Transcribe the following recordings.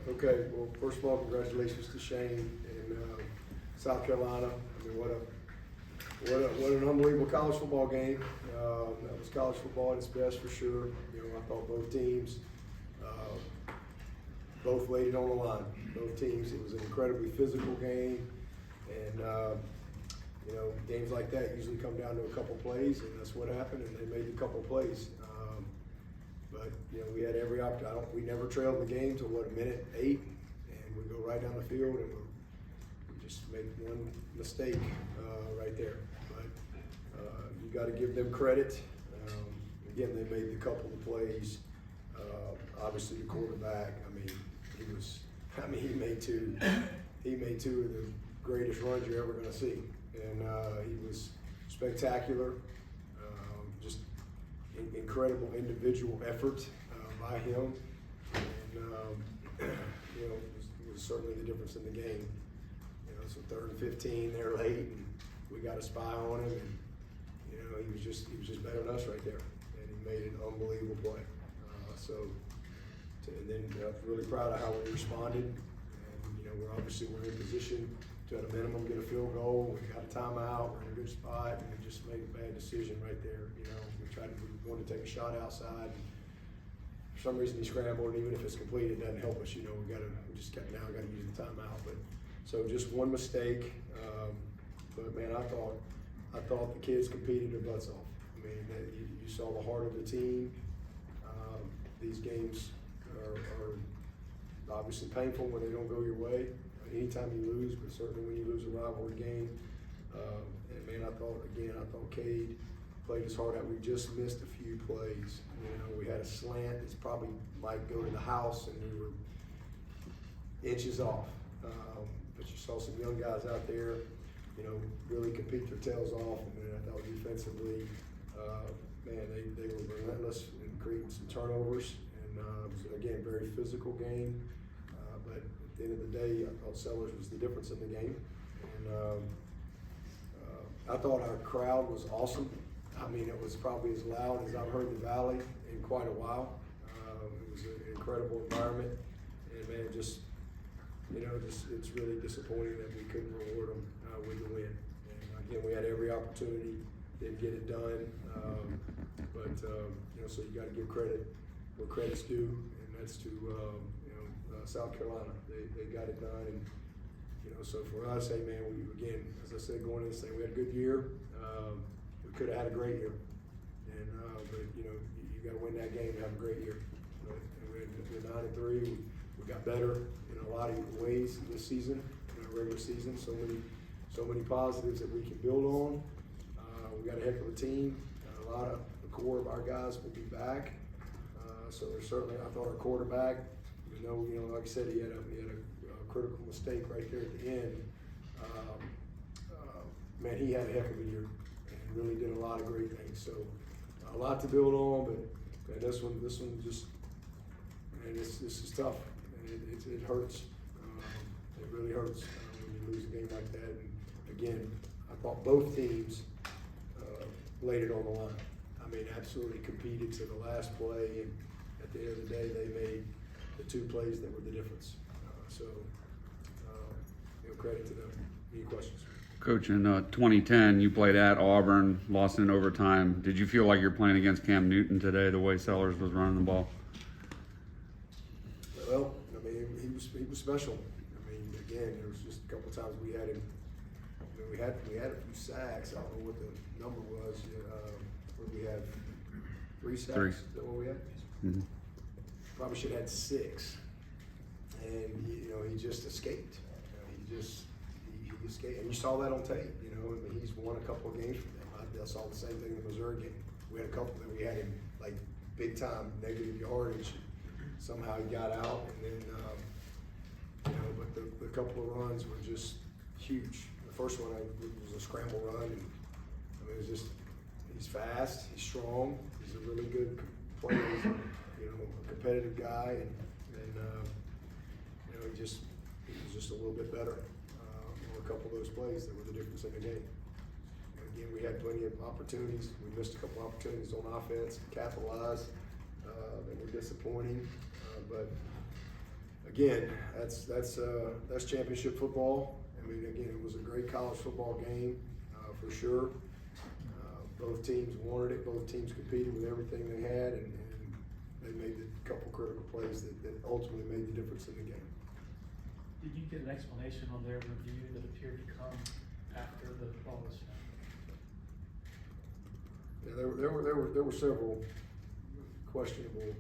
Okay, well, first of all, congratulations to Shane in South Carolina. I mean, what an unbelievable college football game. That was college football at its best for sure. You know, I thought both teams both laid it on the line. Both teams, it was an incredibly physical game, and you know, games like that usually come down to a couple plays, and that's what happened. And they made a couple plays. But you know, we had every opportunity. We never trailed the game till minute 8, and we go right down the field, and we just make one mistake right there. But you got to give them credit. Again, they made a couple of plays. Obviously, the quarterback. He made two. He made two of the greatest runs you're ever going to see, and he was spectacular. Just incredible individual effort by him, and you know, it was certainly the difference in the game. You know, so 3rd and 15, they're late, and we got a spy on him, and you know, he was just better than us right there, and he made an unbelievable play. And then really proud of how we responded, and you know, we're in position to at a minimum get a field goal. We got a timeout. We're in a good spot, and we just made a bad decision right there. You know, we wanted to take a shot outside. For some reason, he scrambled, and even if it's complete, it doesn't help us. You know, we just got to use the timeout. But so just one mistake. But man, I thought the kids competed their butts off. I mean, you saw the heart of the team. These games are obviously painful when they don't go your way. Anytime you lose, but certainly when you lose a rivalry game. And man, I thought Cade played his heart out. We just missed a few plays. You know, we had a slant that's probably might go to the house, and we were inches off. But you saw some young guys out there, you know, really compete their tails off. And then I thought defensively, man, they were relentless in creating some turnovers. And it was, again, very physical game. But at the end of the day, I thought Sellers was the difference in the game. And I thought our crowd was awesome. I mean, it was probably as loud as I've heard the Valley in quite a while. It was an incredible environment. And man, just, you know, it's really disappointing that we couldn't reward them with the win. And again, we had every opportunity, didn't get it done. But you know, so you got to give credit where credit's due, and that's to South Carolina. They got it done, and you know, so for us, hey man, we again, as I said, going into this thing, we had a good year. We could have had a great year, and but you know, you got to win that game to have a great year. But we're 9-3. We got better in a lot of ways this season, in our regular season. So many positives that we can build on. We got a heck of a team. A lot of the core of our guys will be back. So there's certainly, I thought our quarterback, even though, you know, like I said, he had a critical mistake right there at the end. Man, he had a heck of a year and really did a lot of great things. So a lot to build on, but man, this one just, man, this is tough. And it hurts. It really hurts when you lose a game like that. And again, I thought both teams laid it on the line. I mean, absolutely competed to the last play, and at the end of the day, they made the 2 plays that were the difference. You know, credit to them. Any questions? Coach, in 2010, you played at Auburn, lost in overtime. Did you feel like you're playing against Cam Newton today, the way Sellers was running the ball? Well, I mean, he was special. I mean, again, there was just a couple times we had him. I mean, we had a few sacks. I don't know what the number was. We had 3 sacks. 3. Is that what we had? Mm-hmm. Probably should have had 6. And you know, he just escaped. He escaped, and you saw that on tape. You know, I mean, he's won a couple of games for them. I saw the same thing in the Missouri game. We had a couple that we had him like big time negative yardage. Somehow he got out, and then you know, but the couple of runs were just huge. The first one was a scramble run, and I mean, it was just. He's fast, he's strong, he's a really good player, you know, a competitive guy, and you know, he was just a little bit better on a couple of those plays that were the difference in the game. And again, we had plenty of opportunities. We missed a couple opportunities on offense, capitalized, that were disappointing, but again, that's championship football. I mean, again, it was a great college football game for sure. Both teams wanted it. Both teams competed with everything they had, and they made the couple critical plays that ultimately made the difference in the game. Did you get an explanation on their review that appeared to come after the ball was snapped? Yeah, there were several questionable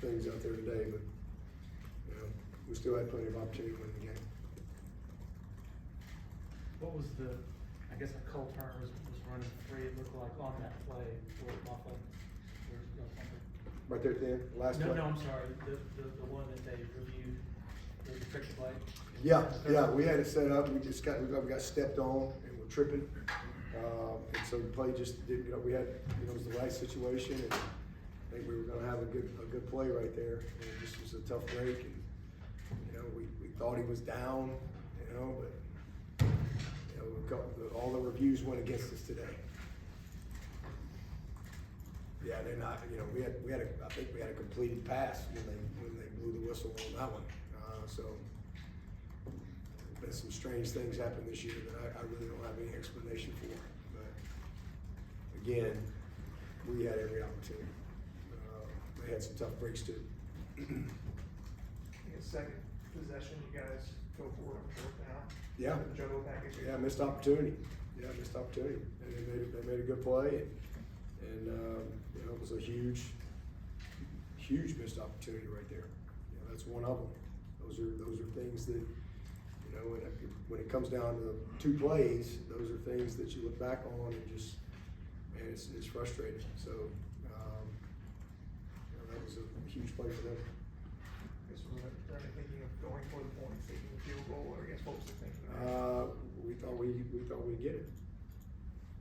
things out there today, but you know, we still had plenty of opportunity to win the game. What was I guess a Cole Turner was running free, it looked like on that play, where it off of, Right there at the end, last play. No, I'm sorry, the one that they reviewed, the trick play. Yeah, we had it set up. We got stepped on and we're tripping, and so the play just didn't. We had, it was the right situation, and I think we were going to have a good play right there. And it just was a tough break, and we thought he was down, but all the reviews went against us today. Yeah, they're not. I think we had a completed pass when they blew the whistle on that one. So there's some strange things happened this year that I really don't have any explanation for. But again, we had every opportunity. They had some tough breaks too. In the second possession, you guys go for it on fourth down. Yeah. The juggle package. Yeah, missed opportunity. And they made a good play, and it was a huge missed opportunity right there. That's one of them. Those are things that, when it comes down to 2 plays, those are things that you look back on and just, man, it's frustrating. So, that was a huge play for them. I guess was it thinking of going for the point, taking the field goal, or I guess what was the thinking? We thought we'd get it.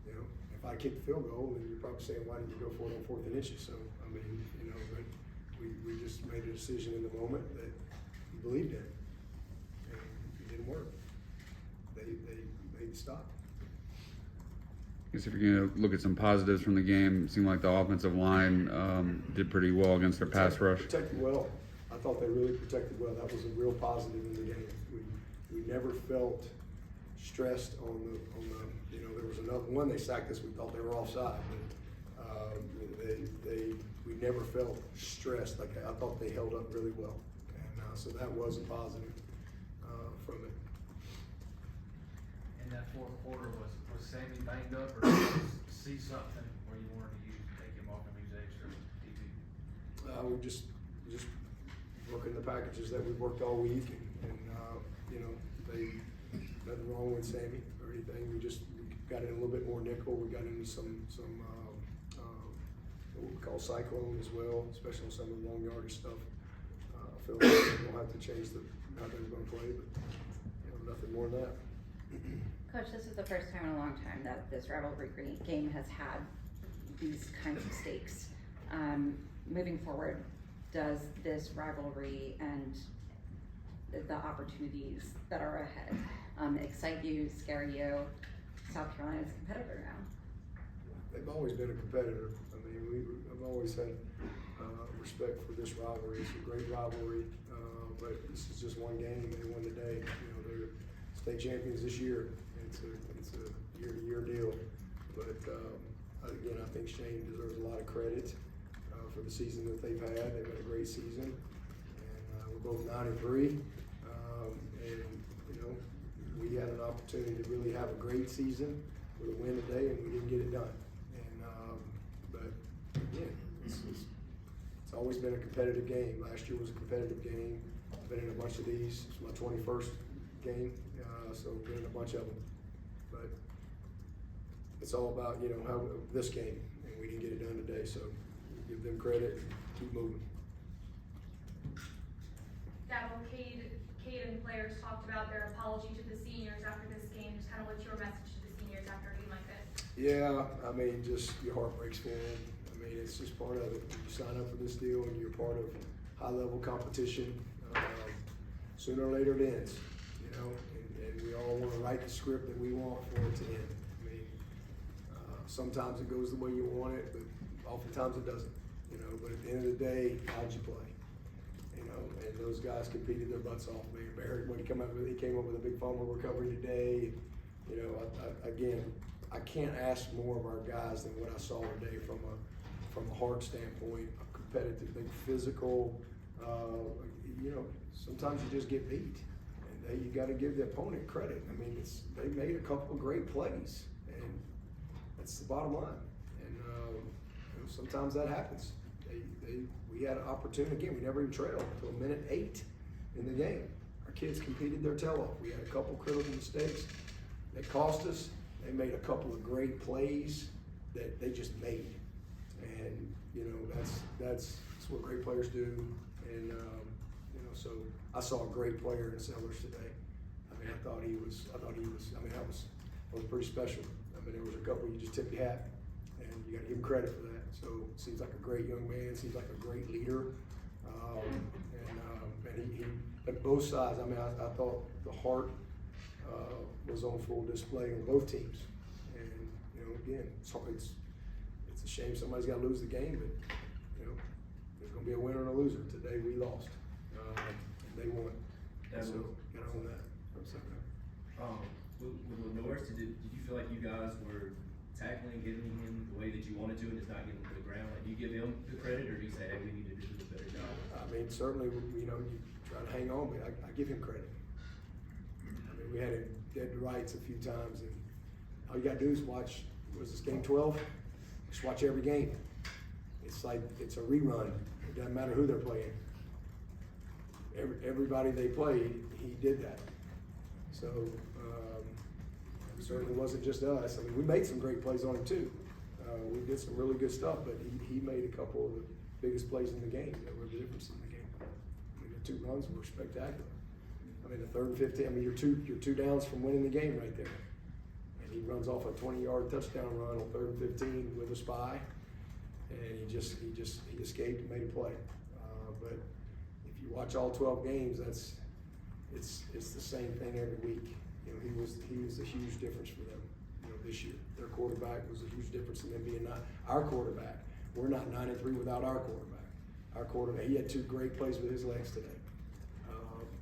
If I kicked the field goal, then you're probably saying, why didn't you go for it on 4th and inches? So, I mean, but we just made a decision in the moment that we believed in, and it didn't work. They made the stop. I guess if you're going to look at some positives from the game, it seemed like the offensive line did pretty well against their pass rush. Protected well. I thought they really protected well. That was a real positive in the game. We never felt stressed on the there was another one they sacked us. We thought they were offside, but we never felt stressed. Like, I thought they held up really well, and so that was a positive from it. In that fourth quarter, was Sammy banged up, or did you see something where you wanted to take him off and use extra TV? We just working the packages that we worked all week, and they nothing wrong with Sammy or anything. We got in a little bit more nickel. We got into some what we call cyclone as well, especially on some of the long yardage stuff. I feel like we'll have to change how they're going to play, but nothing more than that. Coach, this is the first time in a long time that this rivalry game has had these kinds of stakes. Moving forward, does this rivalry and the opportunities that are ahead excite you, scare you? South Carolina's a competitor now. They've always been a competitor. I mean, I've always had respect for this rivalry. It's a great rivalry, but this is just one game. They won today. They're state champions this year. It's a year-to-year deal. But again, I think Shane deserves a lot of credit for the season that they've had. They've had a great season, and we're both 9-3. We had an opportunity to really have a great season with a win today, and we didn't get it done. But again, it's always been a competitive game. Last year was a competitive game. I've been in a bunch of these. It's my 21st game, so I've been in a bunch of them. But it's all about how this game, and we didn't get it done today. So give them credit and keep moving. Dabo, Cade and players talked about their apology to the seniors after this game. Just kind of what's your message to the seniors after a game like this? Yeah, I mean, just your heart breaks for them. I mean, it's just part of it. You sign up for this deal and you're part of high-level competition. Sooner or later it ends, and we all want to write the script that we want for it to end. I mean, sometimes it goes the way you want it, but oftentimes it doesn't, But at the end of the day, how'd you play? know, and those guys competed their butts off, man. Barrett, when he came up with a big fumble recovery today. You know, again, I can't ask more of our guys than what I saw today from a heart standpoint, a competitive, big physical. You know, sometimes you just get beat, and you got to give the opponent credit. I mean, they made a couple of great plays, and that's the bottom line. And you know, sometimes that happens. We had an opportunity again. We never even trailed until a minute 8 in the game. Our kids competed their tail off. We had a couple critical mistakes that cost us. They made a couple of great plays that they just made, and you know that's what great players do. And you know, so I saw a great player in Sellers today. I mean, I thought he was. I mean, that was pretty special. I mean, there was a couple you just tip your hat, and you got to give him credit for that. So seems like a great young man. Seems like a great leader. And he at both sides. I mean, I thought the heart was on full display on both teams. And you know, again, it's a shame somebody's got to lose the game, but you know, there's going to be a winner and a loser. Today we lost, and they won. So got to own that. With Lenore, did you feel like you guys were tackling, giving him the way that you wanted to, and just not getting him to the ground? Like, do you give him the credit, or do you say, hey, we need to do a better job? I mean, certainly, you know, you try to hang on, but I give him credit. I mean, we had him dead to rights a few times, and all you got to do is watch. Was this game 12? Just watch every game. It's like it's a rerun. It doesn't matter who they're playing. Everybody they played, he did that. So it certainly wasn't just us. I mean, we made some great plays on him too. We did some really good stuff, but he made a couple of the biggest plays in the game that were the difference in the game. I mean, the 2 runs were spectacular. I mean, the 3rd and 15. I mean, you're two downs from winning the game right there. And he runs off a 20-yard touchdown run on 3rd and 15 with a spy, and he escaped and made a play. But if you watch all 12 games, it's the same thing every week. You know, he was a huge difference for them. You know, this year, their quarterback was a huge difference in them being not our quarterback. We're not 9-3 without our quarterback. Our quarterback, he had 2 great plays with his legs today.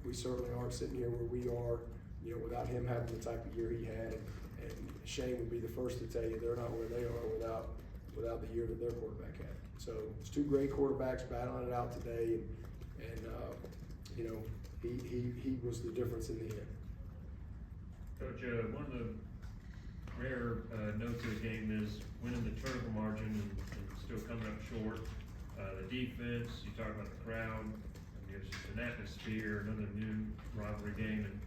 We certainly aren't sitting here where we are, you know, without him having the type of year he had. And Shane would be the first to tell you they're not where they are without the year that their quarterback had. So it's 2 great quarterbacks battling it out today, and you know, he was the difference in the end. Coach, one of the rare notes of the game is winning the turnover margin and still coming up short. The defense, you talk about the crowd, it's just an atmosphere, another new rivalry game. And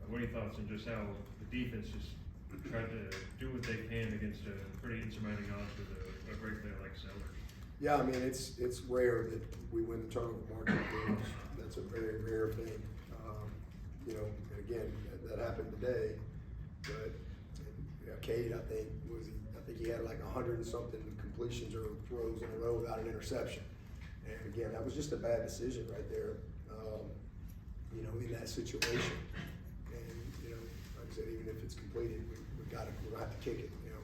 what are your thoughts on just how the defense just tried to do what they can against a pretty insurmounting odds with a great player like Sellers? Yeah, I mean, it's rare that we win the turnover margin games. That's a very rare thing. You know, and again, that happened today. But Cade, I think he had like 100 and something completions or throws in a row without an interception. And again, that was just a bad decision right there. You know, in that situation. And you know, like I said, even if it's completed, we're gonna have to kick it. You know,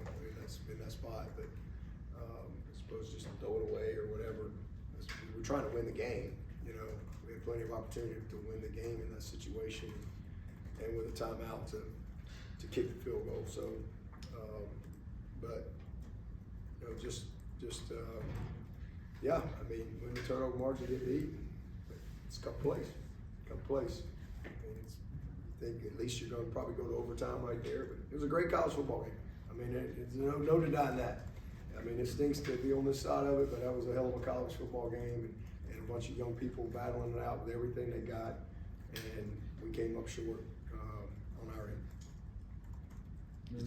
in that spot. But I suppose just throw it away or whatever. We're trying to win the game. You know, we had plenty of opportunity to win the game in that situation, and with a timeout to kick the field goal. So, but you know, yeah. I mean, when the turnover margin get beat, it's a couple plays. I mean, I think at least you're going to probably go to overtime right there. But it was a great college football game. I mean, it's no denying that. I mean, it stinks to be on this side of it, but that was a hell of a college football game, and a bunch of young people battling it out with everything they got, and we came up short on our end.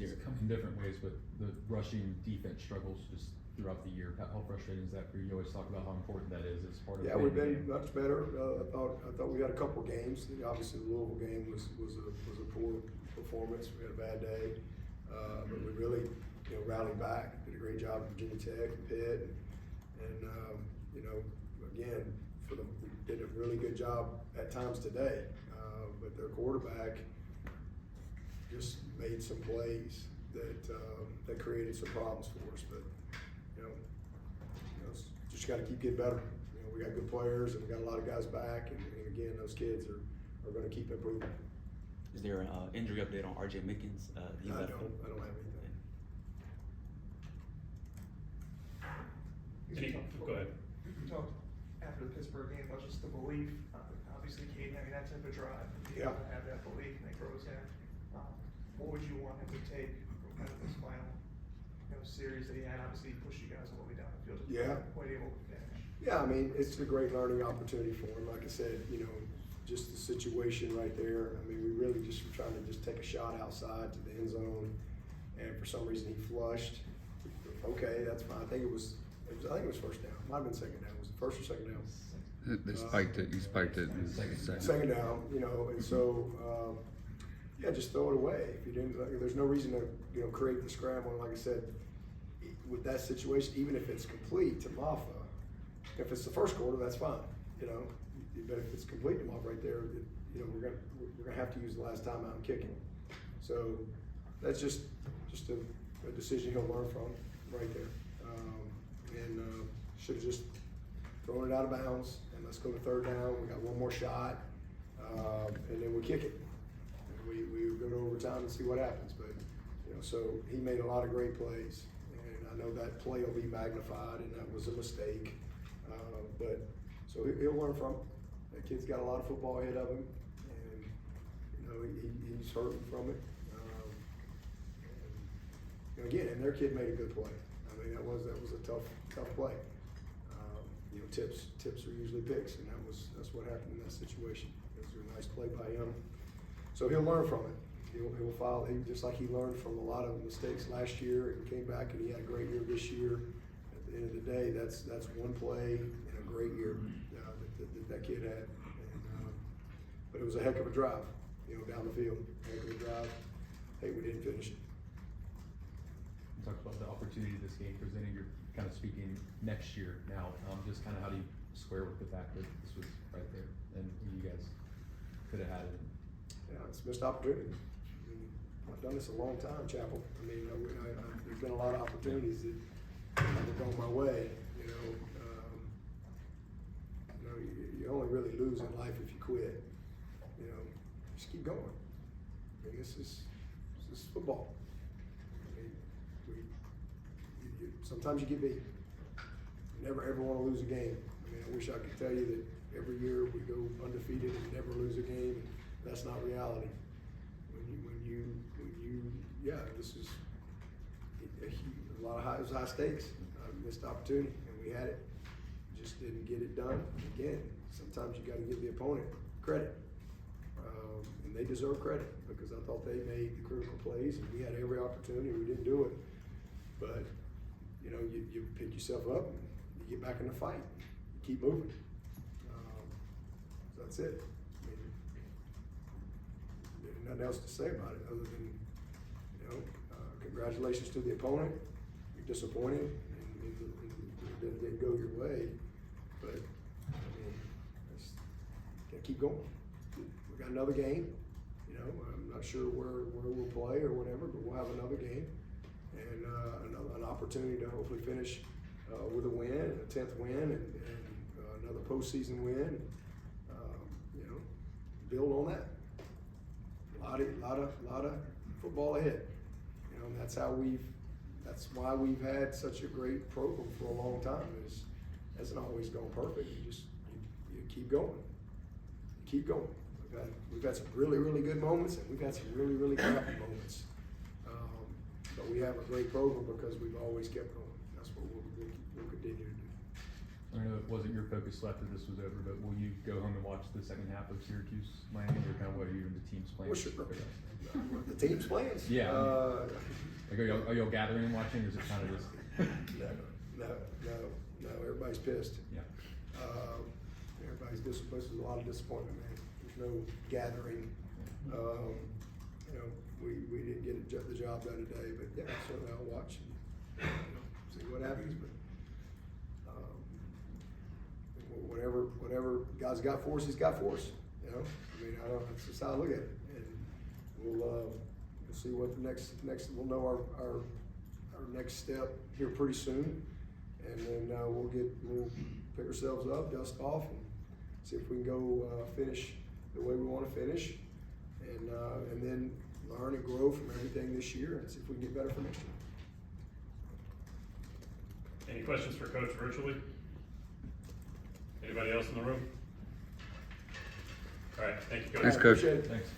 It's come in different ways, but the rushing defense struggles just throughout the year. How frustrating is that for you? You always talk about how important that is as part of. Yeah, we've been much better. I thought we had a couple games. Obviously, the Louisville game was a poor performance. We had a bad day, but we really rallied back. Did a great job at Virginia Tech and Pitt, and you know, again, we did a really good job at times today. But their quarterback just made some plays that created some problems for us. But just got to keep getting better. we got good players and we got a lot of guys back, and again, those kids are gonna keep improving. Is there an injury update on RJ Mickens? He I left. don't have anything. Go ahead. You talked after the Pittsburgh game about just the belief, obviously Cade having that type of drive, being able to have that belief and it grows in. What would you want him to take from kind of this final, series that he had? Obviously he pushed you guys all the way down the field, just Yeah. quite able to finish. Yeah, I mean, it's a great learning opportunity for him. Like I said, just the situation right there. I mean, we really just were trying to just take a shot outside to the end zone, and for some reason he flushed. Okay, that's fine. I think it was first down. Might have been second down. Was it first or second down? They spiked it. You spiked it. In Second down, and so, just throw it away. If you didn't, there's no reason to, create the scramble. And like I said, with that situation, even if it's complete to Maffa, if it's the first quarter, that's fine, but if it's complete to Maffa right there, we're gonna have to use the last time out and kicking. So that's just a decision he'll learn from right there. Should have just thrown it out of bounds, and let's go to third down. We got one more shot, and then we kick it. And we go to overtime and see what happens. But so he made a lot of great plays, and I know that play will be magnified, and that was a mistake. But so he'll learn from it. That kid's got a lot of football ahead of him, and he's hurting from it. And their kid made a good play. I mean, that was a tough play. Tips are usually picks, and that's what happened in that situation. It was a nice play by him. So he'll learn from it. He'll follow, just like he learned from a lot of mistakes last year and came back and he had a great year this year. At the end of the day, that's one play and a great year that kid had. But it was a heck of a drive, down the field. Heck of a drive. Hey, we didn't finish it. You talked about the opportunity this game presented. You're kind of speaking next year now. Just kind of how do you square with the fact that this was right there and you guys could have had it? Yeah, it's missed opportunities. I mean, I've done this a long time, Chapel. I mean, there's been a lot of opportunities that haven't gone my way. You only really lose in life if you quit. Just keep going. I mean, this is football. I mean, sometimes you get beat. You never ever want to lose a game. I mean, I wish I could tell you that every year we go undefeated and never lose a game. That's not reality. This is a lot of high stakes, missed opportunity, and we had it. Just didn't get it done. Again, sometimes you got to give the opponent credit, and they deserve credit because I thought they made the critical plays, and we had every opportunity. We didn't do it, but you pick yourself up and you get back in the fight. You keep moving. So that's it. There's nothing else to say about it other than, congratulations to the opponent. You're disappointed and it didn't go your way, but gotta keep going. We got another game. I'm not sure where we'll play or whatever, but we'll have another game and an opportunity to hopefully finish with a win, a 10th win, and another postseason win. Build on that. A lot of football ahead. And that's why we've had such a great program for a long time. It hasn't always gone perfect. You keep going. You keep going. We've had some really, really good moments, and we've had some really, really crappy moments. But we have a great program because we've always kept going. That's what we'll continue to do. I know it wasn't your focus after this was over, but will you go home and watch the second half of Syracuse Miami, or kind of what are you and the team's plans? Well, sure. The team's plans? Yeah. Like are y'all gathering and watching, or is it kind of just? No. Everybody's pissed. Yeah. Everybody's disappointed. There's a lot of disappointment, man. There's no gathering. We didn't get the job done today, but yeah, certainly I'll watch and see what happens. But whatever God's got for us, He's got for us. That's just how I look at it. And we'll see what the next. We'll know our next step here pretty soon, and then we'll pick ourselves up, dust off, and see if we can go finish the way we want to finish, and then learn and grow from everything this year, and see if we can get better for next year. Any questions for Coach virtually? Anybody else in the room? All right, thank you, Coach. Thanks, Coach. Appreciate it. Thanks.